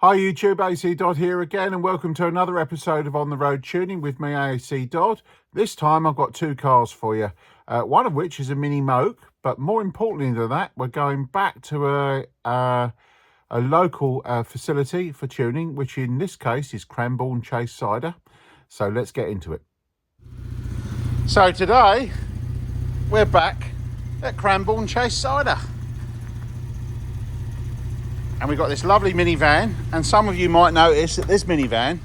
Hi YouTube, ACDodd here again, and welcome to another episode of On the Road Tuning with me, ACDodd. This time I've got two cars for you, one of which is a mini moke, but more importantly than that, we're going back to a local facility for tuning, which in this case is Cranborne Chase Cider. So let's get into it. So today we're back at Cranborne Chase Cider. And we've got this lovely minivan, and some of you might notice that this minivan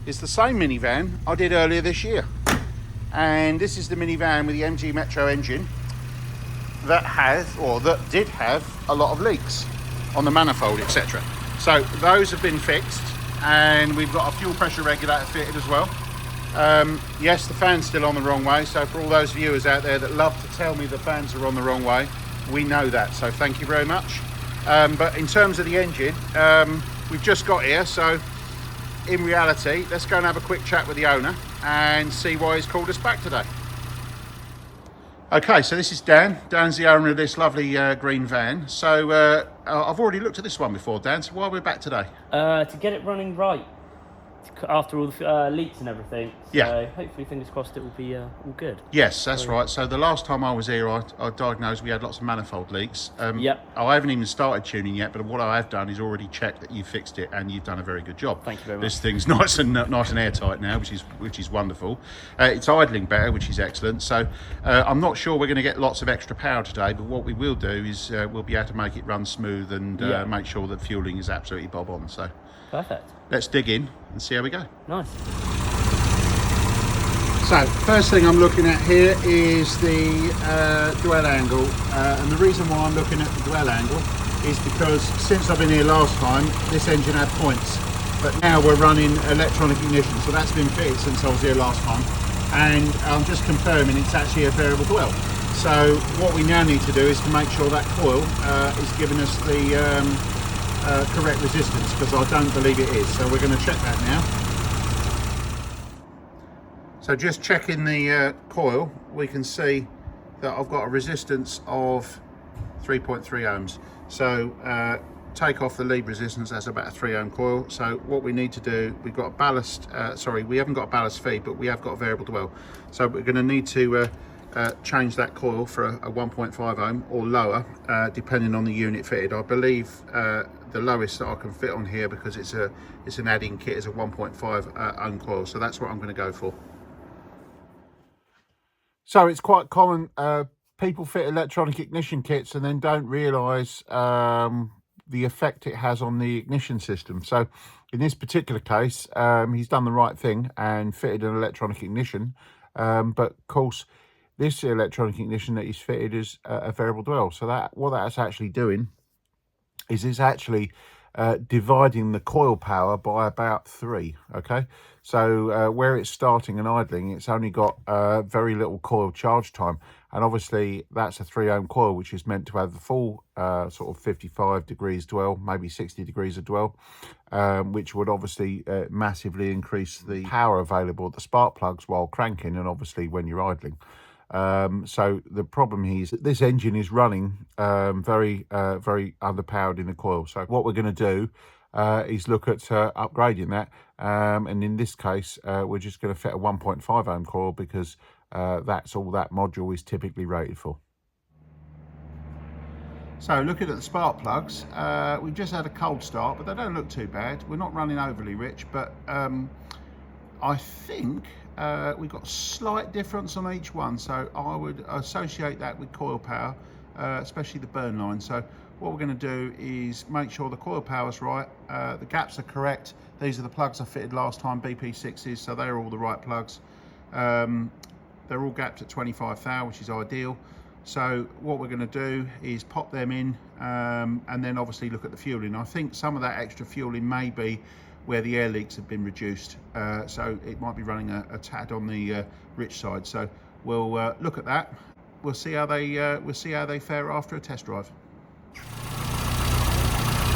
is the same minivan I did earlier this year. And this is the minivan with the MG Metro engine that did have a lot of leaks on the manifold, etc. So those have been fixed, and we've got a fuel pressure regulator fitted as well. Yes, the fan's still on the wrong way, so for all those viewers out there that love to tell me the fans are on the wrong way, we know that, so thank you very much. But in terms of the engine, we've just got here, so in reality, let's go and have a quick chat with the owner and see why he's called us back today. Okay, so this is Dan. Dan's the owner of this lovely green van. So I've already looked at this one before, Dan, so why are we back today? To get it running right after all the leaks and everything. So yeah. Hopefully, fingers crossed, it will be all good. Yes, that's right. So the last time I was here, I diagnosed we had lots of manifold leaks. Yep. I haven't even started tuning yet, but what I have done is already checked that you fixed it, and you've done a very good job. Thank you very much. This thing's nice and airtight now, which is wonderful. It's idling better, which is excellent. So I'm not sure we're going to get lots of extra power today, but what we will do is we'll be able to make it run smooth and make sure that fueling is absolutely bob on. So perfect. Let's dig in and see how we go. Nice. So, first thing I'm looking at here is the dwell angle, and the reason why I'm looking at the dwell angle is because since I've been here last time, this engine had points, but now we're running electronic ignition, so that's been fitted since I was here last time, and I'm just confirming it's actually a variable dwell. So what we now need to do is to make sure that coil is giving us the correct resistance, because I don't believe it is, so we're going to check that now. So just checking the coil, we can see that I've got a resistance of 3.3 ohms. So take off the lead resistance, that's about a 3 ohm coil. So what we need to do, we've got a ballast, we haven't got a ballast feed, but we have got a variable dwell. So we're going to need to change that coil for a 1.5 ohm or lower, depending on the unit fitted. I believe the lowest that I can fit on here, because it's an add-in kit, is a 1.5 ohm coil, so that's what I'm going to go for. So it's quite common, people fit electronic ignition kits and then don't realise the effect it has on the ignition system. So in this particular case, he's done the right thing and fitted an electronic ignition, but of course this electronic ignition that he's fitted is a variable dwell. So what that's actually doing is it's actually dividing the coil power by about 3. Okay, so where it's starting and idling, it's only got very little coil charge time, and obviously that's a 3 ohm coil, which is meant to have the full sort of 55 degrees dwell, maybe 60 degrees of dwell, which would obviously massively increase the power available at the spark plugs while cranking, and obviously when you're idling. So the problem here is that this engine is running very underpowered in the coil. So what we're going to do is look at upgrading that, and in this case we're just going to fit a 1.5 ohm coil, because that's all that module is typically rated for. So looking at the spark plugs, we've just had a cold start, but they don't look too bad. We're not running overly rich, but I think we've got a slight difference on each one, so I would associate that with coil power, especially the burn line. So what we're going to do is make sure the coil power's right, the gaps are correct. These are the plugs I fitted last time, BP6s, so they're all the right plugs. They're all gapped at 25 thou, which is ideal. So what we're going to do is pop them in, and then obviously look at the fueling. I think some of that extra fueling may be where the air leaks have been reduced, so it might be running a tad on the rich side. So we'll look at that. We'll see how they fare after a test drive.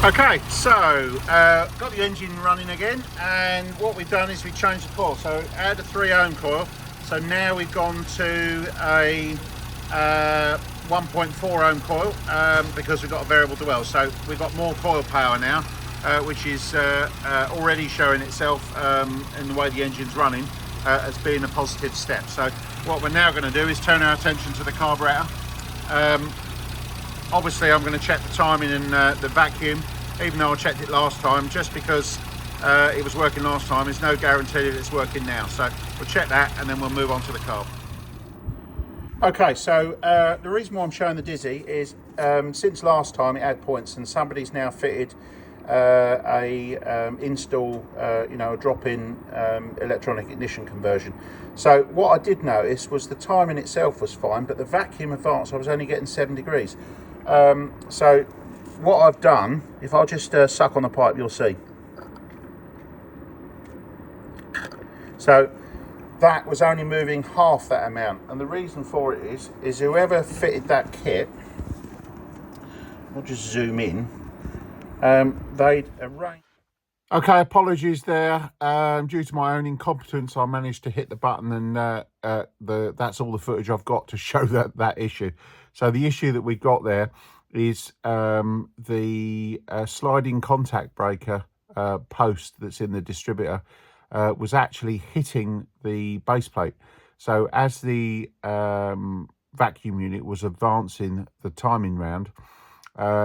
Okay, so got the engine running again, and what we've done is we changed the coil. So add a 3 ohm coil. So now we've gone to a 1.4 ohm coil because we've got a variable dwell. So we've got more coil power now. which is already showing itself in the way the engine's running as being a positive step. So what we're now going to do is turn our attention to the carburetor. Obviously I'm going to check the timing and the vacuum, even though I checked it last time, just because it was working last time. There's no guarantee that it's working now. So we'll check that and then we'll move on to the carb. Okay, so the reason why I'm showing the Dizzy is since last time it had points, and somebody's now fitted a install, you know, a drop-in electronic ignition conversion. So what I did notice was the timing itself was fine, but the vacuum advance I was only getting 7 degrees. So what I've done, if I just suck on the pipe, you'll see. So that was only moving half that amount, and the reason for it is whoever fitted that kit, I'll just zoom in, they'd arranged. Okay, apologies there. Due to my own incompetence, I managed to hit the button, and that's all the footage I've got to show that issue. So the issue that we've got there is the sliding contact breaker post that's in the distributor was actually hitting the base plate. So as the vacuum unit was advancing the timing round,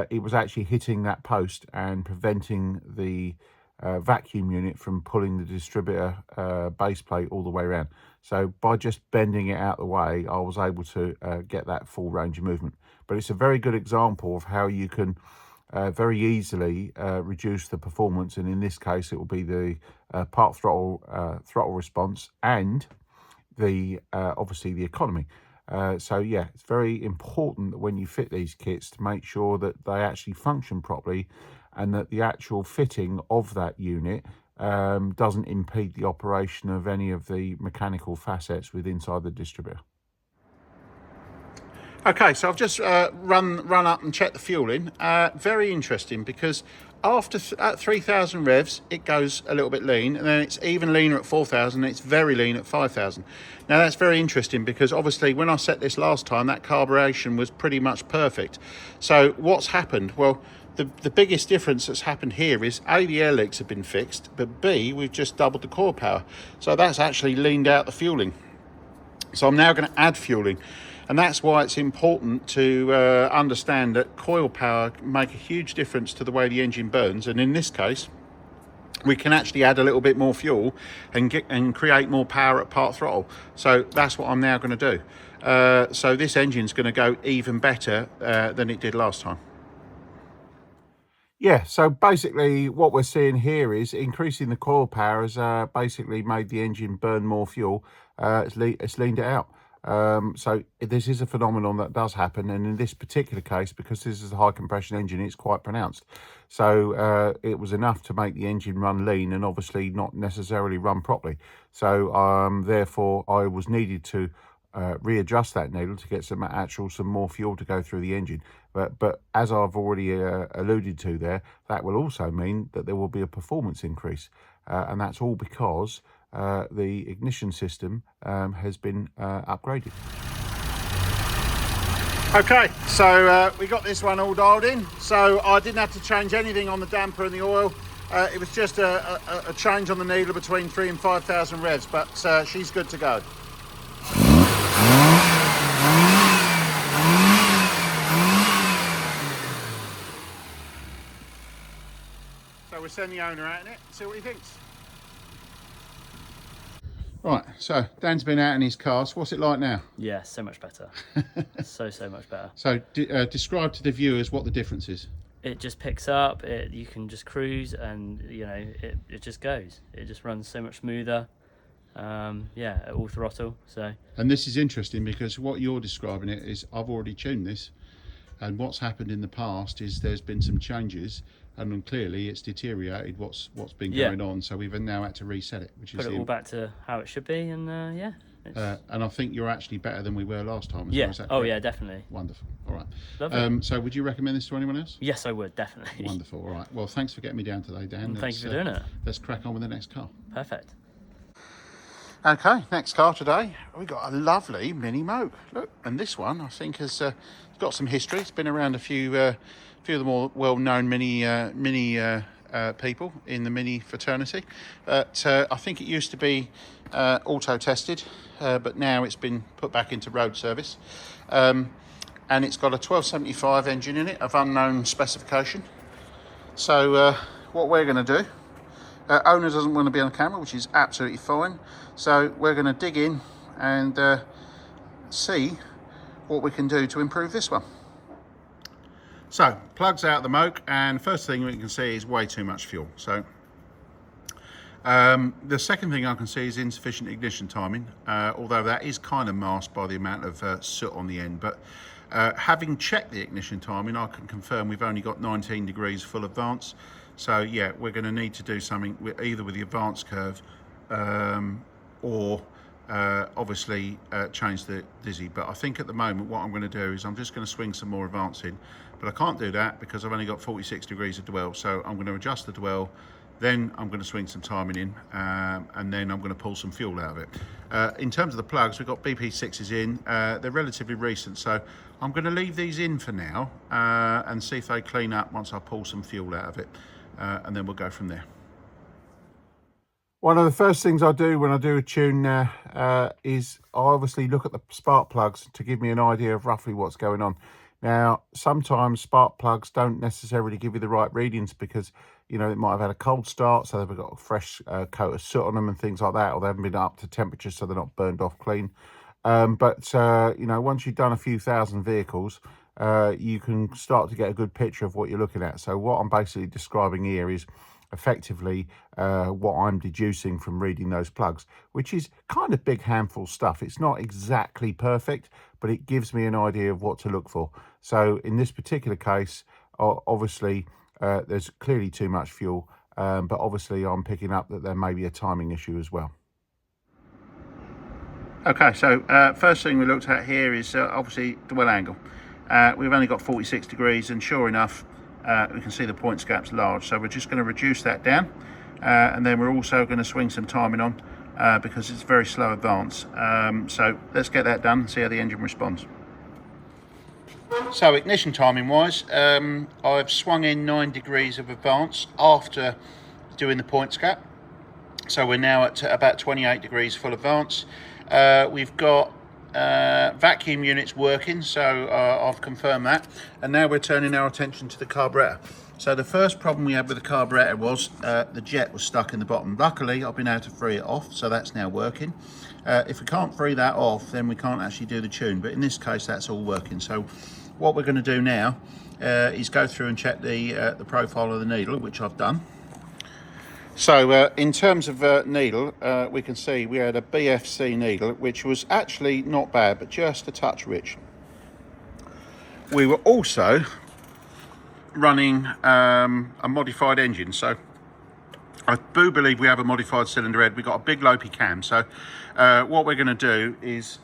it was actually hitting that post and preventing the vacuum unit from pulling the distributor base plate all the way around. So by just bending it out the way, I was able to get that full range of movement. But it's a very good example of how you can very easily reduce the performance, and in this case it will be the part throttle response and the obviously the economy. So yeah, it's very important that when you fit these kits to make sure that they actually function properly, and that the actual fitting of that unit doesn't impede the operation of any of the mechanical facets with inside the distributor. Okay, so I've just run up and checked the fueling. Very interesting, because after at 3,000 revs, it goes a little bit lean, and then it's even leaner at 4,000, and it's very lean at 5,000. Now that's very interesting, because obviously when I set this last time, that carburation was pretty much perfect. So what's happened? Well, the biggest difference that's happened here is A, the air leaks have been fixed, but B, we've just doubled the coil power. So that's actually leaned out the fueling. So I'm now going to add fueling. And that's why it's important to understand that coil power can make a huge difference to the way the engine burns. And in this case, we can actually add a little bit more fuel and create more power at part throttle. So that's what I'm now going to do. So this engine's going to go even better than it did last time. Yeah, so basically what we're seeing here is increasing the coil power has basically made the engine burn more fuel. It's leaned it out. So this is a phenomenon that does happen, and in this particular case, because this is a high compression engine, it's quite pronounced. So it was enough to make the engine run lean, and obviously not necessarily run properly. So therefore I was needed to readjust that needle to get some more fuel to go through the engine. But as I've already alluded to there, that will also mean that there will be a performance increase, and that's all because the ignition system has been upgraded. Okay, so we got this one all dialed in, so I didn't have to change anything on the damper and the oil. It was just a change on the needle between 3,000 and 5,000 revs, but she's good to go. So we'll send the owner out in it, see what he thinks. Right, so Dan's been out in his car. So what's it like now? Yeah, so much better. so much better. So describe to the viewers what the difference is. It just picks up, you can just cruise, and you know, it just goes. It just runs so much smoother. Yeah, at all throttle. So. And this is interesting, because what you're describing it is I've already tuned this, and what's happened in the past is there's been some changes, and then clearly it's deteriorated what's been going on. So we've now had to reset it, which put it all back to how it should be, and yeah. And I think you're actually better than we were last time. Yeah. Oh yeah, definitely. Wonderful. All right. Lovely. So would you recommend this to anyone else? Yes, I would, definitely. Wonderful. All right. Well, thanks for getting me down today, Dan. And thank you for doing it. Let's crack on with the next car. Perfect. Okay, next car today, we've got a lovely mini moke. Look, and this one I think has got some history. It's been around a few of the more well-known mini people in the Mini fraternity. But I think it used to be auto tested, but now it's been put back into road service. And it's got a 1275 engine in it of unknown specification. So what we're going to do, owner doesn't want to be on camera, which is absolutely fine. So we're going to dig in and see what we can do to improve this one. So plugs out the moke, and first thing we can see is way too much fuel. So the second thing I can see is insufficient ignition timing, although that is kind of masked by the amount of soot on the end. But having checked the ignition timing, I can confirm we've only got 19 degrees full advance. So yeah, we're going to need to do something either with the advance curve or obviously change the dizzy. But I think at the moment what I'm going to do is I'm just going to swing some more advance in, but I can't do that because I've only got 46 degrees of dwell. So I'm going to adjust the dwell, then I'm going to swing some timing in, and then I'm going to pull some fuel out of it. In terms of the plugs, we've got BP6s in. They're relatively recent, so I'm going to leave these in for now and see if they clean up once I pull some fuel out of it, and then we'll go from there. One of the first things I do when I do a tune now is I obviously look at the spark plugs to give me an idea of roughly what's going on. Now, sometimes spark plugs don't necessarily give you the right readings because, you know, it might have had a cold start, so they've got a fresh coat of soot on them and things like that, or they haven't been up to temperature, so they're not burned off clean. But you know, once you've done a few thousand vehicles, you can start to get a good picture of what you're looking at. So what I'm basically describing here is effectively what I'm deducing from reading those plugs, which is kind of big handful stuff. It's not exactly perfect, but it gives me an idea of what to look for. So in this particular case, obviously there's clearly too much fuel, but obviously I'm picking up that there may be a timing issue as well. Okay, so first thing we looked at here is obviously dwell angle. We've only got 46 degrees, and sure enough, we can see the points gap's large, so we're just going to reduce that down, and then we're also going to swing some timing on because it's very slow advance. So let's get that done and see how the engine responds. So ignition timing wise, I've swung in 9 degrees of advance after doing the points gap, so we're now at about 28 degrees full advance. We've got vacuum units working, so I've confirmed that, and now we're turning our attention to the carburetor. So the first problem we had with the carburetor was the jet was stuck in the bottom. Luckily I've been able to free it off, so that's now working. If we can't free that off, then we can't actually do the tune, but in this case that's all working. So what we're going to do now is go through and check the profile of the needle, which I've done. So in terms of needle, we can see we had a BFC needle, which was actually not bad, but just a touch rich. We were also running a modified engine, so I do believe we have a modified cylinder head. We've got a big Lopey cam, so what we're going to do is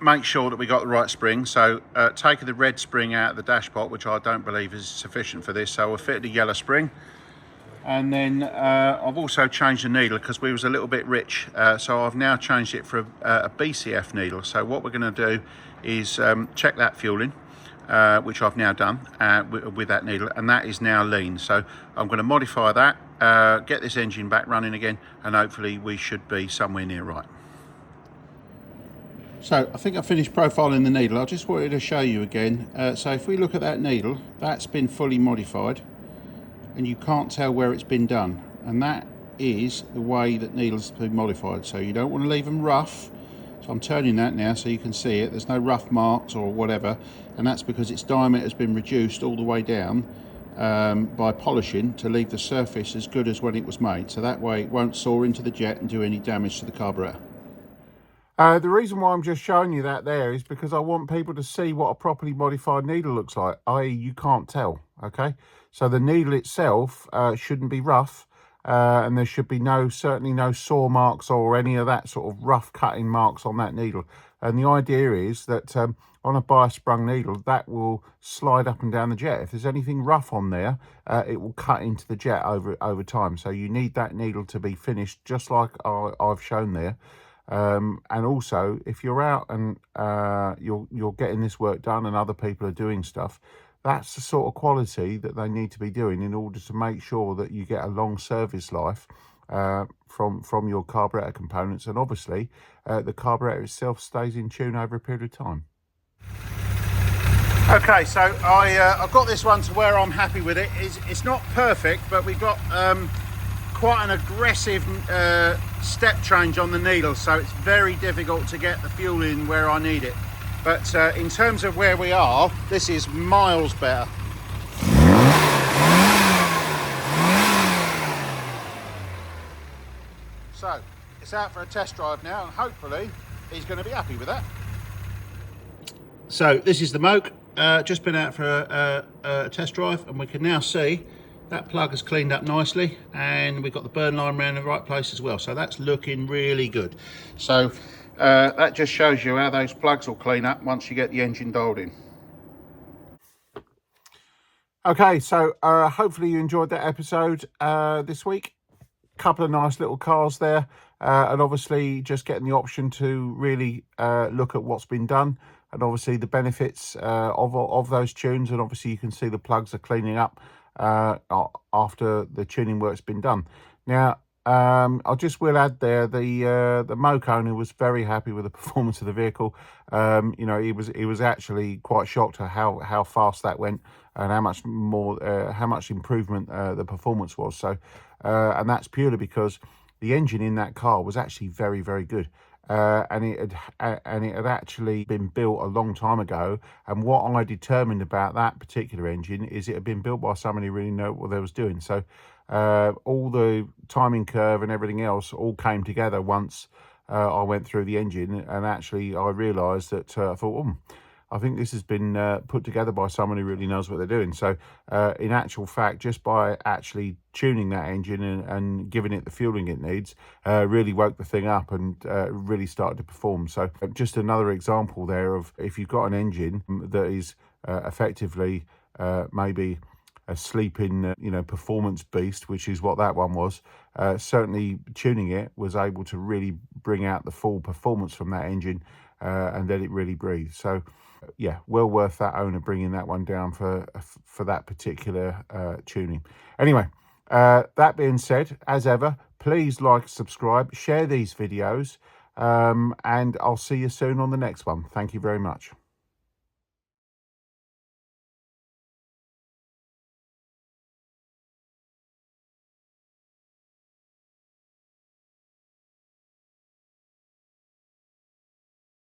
make sure that we got the right spring. So taking the red spring out of the dashpot, which I don't believe is sufficient for this, so we'll fit the yellow spring. And then I've also changed the needle because we was a little bit rich, so I've now changed it for a BCF needle. So what we're going to do is check that fueling, which I've now done with that needle, and that is now lean. So I'm going to modify that, get this engine back running again, and hopefully we should be somewhere near right. So I think I finished profiling the needle. I just wanted to show you again. So if we look at that needle, that's been fully modified, and you can't tell where it's been done, and that is the way that needles have been modified. So you don't want to leave them rough. So I'm turning that now so you can see it. There's no rough marks or whatever, and that's because its diameter has been reduced all the way down by polishing to leave the surface as good as when it was made, so that way it won't saw into the jet and do any damage to the carburetor. The reason why I'm just showing you that there is because I want people to see what a properly modified needle looks like, i.e. you can't tell, okay? So the needle itself shouldn't be rough, and there should be certainly no saw marks or any of that sort of rough cutting marks on that needle. And the idea is that on a bias sprung needle, that will slide up and down the jet. If there's anything rough on there, it will cut into the jet over time. So you need that needle to be finished just like I've shown there. And also, if you're out and you're getting this work done and other people are doing stuff, that's the sort of quality that they need to be doing in order to make sure that you get a long service life from your carburetor components, and obviously the carburetor itself stays in tune over a period of time. Okay, so I've got this one to where I'm happy with it. It's not perfect, but we've got quite an aggressive step change on the needle, so it's very difficult to get the fuel in where I need it. But in terms of where we are, this is miles better. So it's out for a test drive now, and hopefully he's going to be happy with that. So this is the moke, just been out for a test drive, and we can now see that plug has cleaned up nicely, and we've got the burn line around the right place as well. So that's looking really good. So that just shows you how those plugs will clean up once you get the engine dialed in. Okay, so hopefully you enjoyed that episode this week. Couple of nice little cars there, and obviously just getting the option to really look at what's been done, and obviously the benefits of those tunes, and obviously you can see the plugs are cleaning up after the tuning work's been done. Now I just will add there, the moke owner was very happy with the performance of the vehicle. You know, he was actually quite shocked at how fast that went, and how much improvement the performance was. So and that's purely because the engine in that car was actually very, very good. And it had actually been built a long time ago, and what I determined about that particular engine is it had been built by somebody who really knew what they was doing. So all the timing curve and everything else all came together once I went through the engine, and actually I realised that I thought, I think this has been put together by someone who really knows what they're doing. So in actual fact, just by actually tuning that engine and giving it the fueling it needs, really woke the thing up and really started to perform. So just another example there of, if you've got an engine that is effectively maybe a sleeping performance beast, which is what that one was, certainly tuning it was able to really bring out the full performance from that engine and let it really breathe. So yeah, well worth that owner bringing that one down for that particular tuning. Anyway, that being said, as ever, please like, subscribe, share these videos, and I'll see you soon on the next one. Thank you very much.